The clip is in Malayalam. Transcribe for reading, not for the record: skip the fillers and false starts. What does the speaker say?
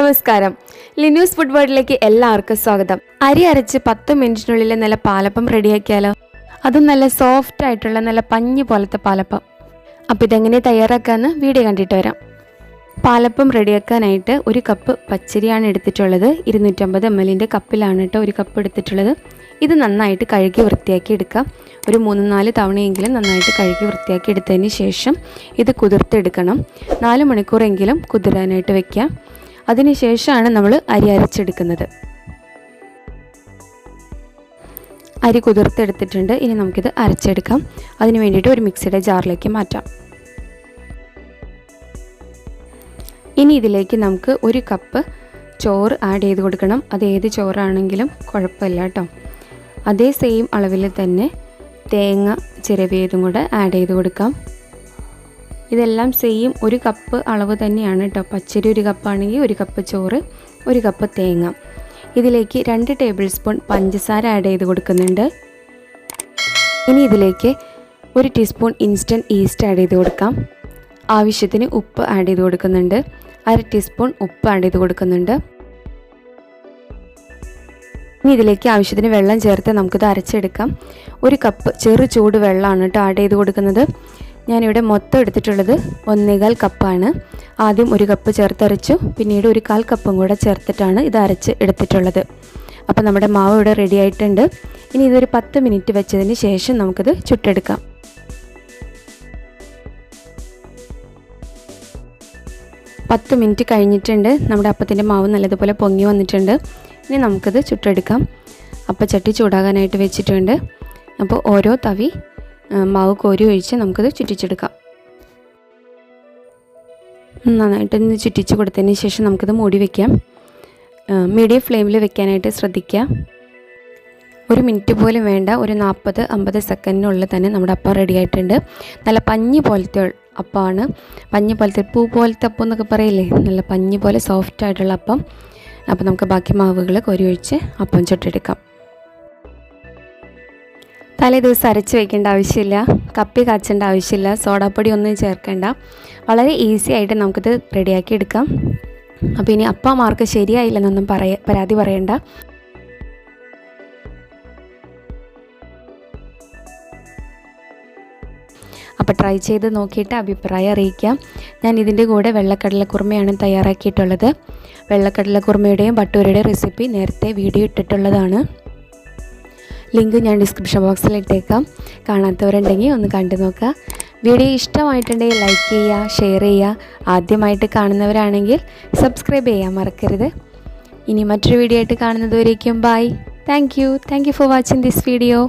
നമസ്കാരം. ലിന്യൂസ് ഫുഡ് വേൾഡിലേക്ക് എല്ലാവർക്കും സ്വാഗതം. അരി അരച്ച് 10 മിനിറ്റിനുള്ളിൽ നല്ല പാലപ്പം റെഡിയാക്കിയാലോ? അതും നല്ല സോഫ്റ്റ് ആയിട്ടുള്ള നല്ല പഞ്ഞി പോലത്തെ പാലപ്പം. അപ്പോൾ ഇതെങ്ങനെ തയ്യാറാക്കാമെന്ന് വീഡിയോ കണ്ടിട്ട് വരാം. പാലപ്പം റെഡിയാക്കാനായിട്ട് 1 കപ്പ് പച്ചരിയാണ് എടുത്തിട്ടുള്ളത്. 250 ml കപ്പിലാണ് കേട്ടോ 1 കപ്പ് എടുത്തിട്ടുള്ളത്. ഇത് നന്നായിട്ട് കഴുകി വൃത്തിയാക്കി എടുക്കാം. ഒരു 3-4 തവണയെങ്കിലും നന്നായിട്ട് കഴുകി വൃത്തിയാക്കി എടുത്തതിന് ശേഷം ഇത് കുതിർത്തെടുക്കണം. 4 മണിക്കൂറെങ്കിലും കുതിരാനായിട്ട് വെക്കാം. അതിനുശേഷമാണ് നമ്മൾ അരി അരച്ചെടുക്കുന്നത്. അരി കുതിർത്തെടുത്തിട്ടുണ്ട്. ഇനി നമുക്കിത് അരച്ചെടുക്കാം. അതിന് വേണ്ടിയിട്ട് ഒരു മിക്സിയുടെ ജാറിലേക്ക് മാറ്റാം. ഇനി ഇതിലേക്ക് നമുക്ക് 1 കപ്പ് ചോറ് ആഡ് ചെയ്ത് കൊടുക്കണം. അത് ഏത് ചോറാണെങ്കിലും കുഴപ്പമില്ല കേട്ടോ. അതേ സെയിം അളവിൽ തന്നെ തേങ്ങ ചിരവിയതും കൂടെ ആഡ് ചെയ്ത് കൊടുക്കാം. ഇതെല്ലാം സെയിം 1 കപ്പ് അളവ് തന്നെയാണ് കേട്ടോ. പച്ചരി 1 കപ്പാണെങ്കിൽ 1 കപ്പ് ചോറ്, 1 കപ്പ് തേങ്ങ. ഇതിലേക്ക് 2 ടേബിൾ സ്പൂൺ പഞ്ചസാര ആഡ് ചെയ്ത് കൊടുക്കുന്നുണ്ട്. ഇനി ഇതിലേക്ക് 1 ടീസ്പൂൺ ഇൻസ്റ്റൻറ്റ് ഈസ്റ്റ് ആഡ് ചെയ്ത് കൊടുക്കാം. ആവശ്യത്തിന് ഉപ്പ് ആഡ് ചെയ്ത് കൊടുക്കുന്നുണ്ട്. 1/2 ടീസ്പൂൺ ഉപ്പ് ആഡ് ചെയ്ത് കൊടുക്കുന്നുണ്ട്. ഇനി ഇതിലേക്ക് ആവശ്യത്തിന് വെള്ളം ചേർത്ത് നമുക്കിത് അരച്ചെടുക്കാം. 1 കപ്പ് ചെറു ചൂട് വെള്ളമാണ് കേട്ടോ ആഡ് ചെയ്ത് കൊടുക്കുന്നത്. ഞാനിവിടെ മൊത്തം എടുത്തിട്ടുള്ളത് 1.25 കപ്പാണ്. ആദ്യം 1 കപ്പ് ചേർത്തരച്ചു, പിന്നീട് 1/4 കപ്പും കൂടെ ചേർത്തിട്ടാണ് ഇത് അരച്ച് എടുത്തിട്ടുള്ളത്. അപ്പോൾ നമ്മുടെ മാവ് ഇവിടെ റെഡി ആയിട്ടുണ്ട്. ഇനി ഇതൊരു 10 മിനിറ്റ് വെച്ചതിന് ശേഷം നമുക്കിത് ചുട്ടെടുക്കാം. പത്ത് മിനിറ്റ് കഴിഞ്ഞിട്ടുണ്ട്. നമ്മുടെ അപ്പത്തിൻ്റെ മാവ് നല്ലതുപോലെ പൊങ്ങി വന്നിട്ടുണ്ട്. ഇനി നമുക്കിത് ചുട്ടെടുക്കാം. അപ്പോൾ ചട്ടി ചൂടാകാനായിട്ട് വെച്ചിട്ടുണ്ട്. അപ്പോൾ ഓരോ തവി മാവ് കോരി ഒഴിച്ച് നമുക്കിത് ചുറ്റിച്ചെടുക്കാം. നന്നായിട്ടൊന്ന് ചുറ്റിച്ച് കൊടുത്തതിന് ശേഷം നമുക്കിത് മൂടി വയ്ക്കാം. മീഡിയം ഫ്ലെയിമിൽ വെക്കാനായിട്ട് ശ്രദ്ധിക്കുക. 1 മിനിറ്റ് പോലും വേണ്ട, ഒരു 40-50 സെക്കൻഡിനുള്ളിൽ തന്നെ നമ്മുടെ അപ്പം റെഡി ആയിട്ടുണ്ട്. നല്ല പഞ്ഞി പോലത്തെ അപ്പമാണ്. പഞ്ഞി പോലത്തെ പൂ പോലത്തെ അപ്പം എന്നൊക്കെ പറയില്ലേ, നല്ല പഞ്ഞി പോലെ സോഫ്റ്റ് ആയിട്ടുള്ള അപ്പം. അപ്പോൾ നമുക്ക് ബാക്കി മാവുകൾ കോരി ഒഴിച്ച് അപ്പം ചുട്ടെടുക്കാം. തലേ ദിവസം അരച്ച് വയ്ക്കേണ്ട ആവശ്യമില്ല, കപ്പി കാച്ചേണ്ട ആവശ്യമില്ല, സോഡാപ്പൊടി ഒന്നും ചേർക്കേണ്ട. വളരെ ഈസി ആയിട്ട് നമുക്കിത് റെഡിയാക്കി എടുക്കാം. അപ്പോൾ ഇനി അപ്പം ആർക്ക് ശരിയായില്ലെന്നൊന്നും പരാതി പറയണ്ട. അപ്പോൾ ട്രൈ ചെയ്ത് നോക്കിയിട്ട് അഭിപ്രായം അറിയിക്കാം. ഞാൻ ഇതിൻ്റെ കൂടെ വെള്ളക്കടല കുറുമയാണ് തയ്യാറാക്കിയിട്ടുള്ളത്. വെള്ളക്കടല കുറുമയുടെയും ബട്ടൂരയുടെയും റെസിപ്പി നേരത്തെ വീഡിയോ ഇട്ടിട്ടുള്ളതാണ്. ലിങ്ക് ഞാൻ ഡിസ്ക്രിപ്ഷൻ ബോക്സിൽ ഇട്ടേക്കാം. കാണാത്തവരുണ്ടെങ്കിൽ ഒന്ന് കണ്ടു നോക്കുക. വീഡിയോ ഇഷ്ടമായിട്ടുണ്ടെങ്കിൽ ലൈക്ക് ചെയ്യുക, ഷെയർ ചെയ്യുക. ആദ്യമായിട്ട് കാണുന്നവരാണെങ്കിൽ സബ്സ്ക്രൈബ് ചെയ്യാൻ മറക്കരുത്. ഇനി മറ്റൊരു വീഡിയോ ആയിട്ട് കാണുന്നതുവരേക്കും bye. Thank you for watching this video.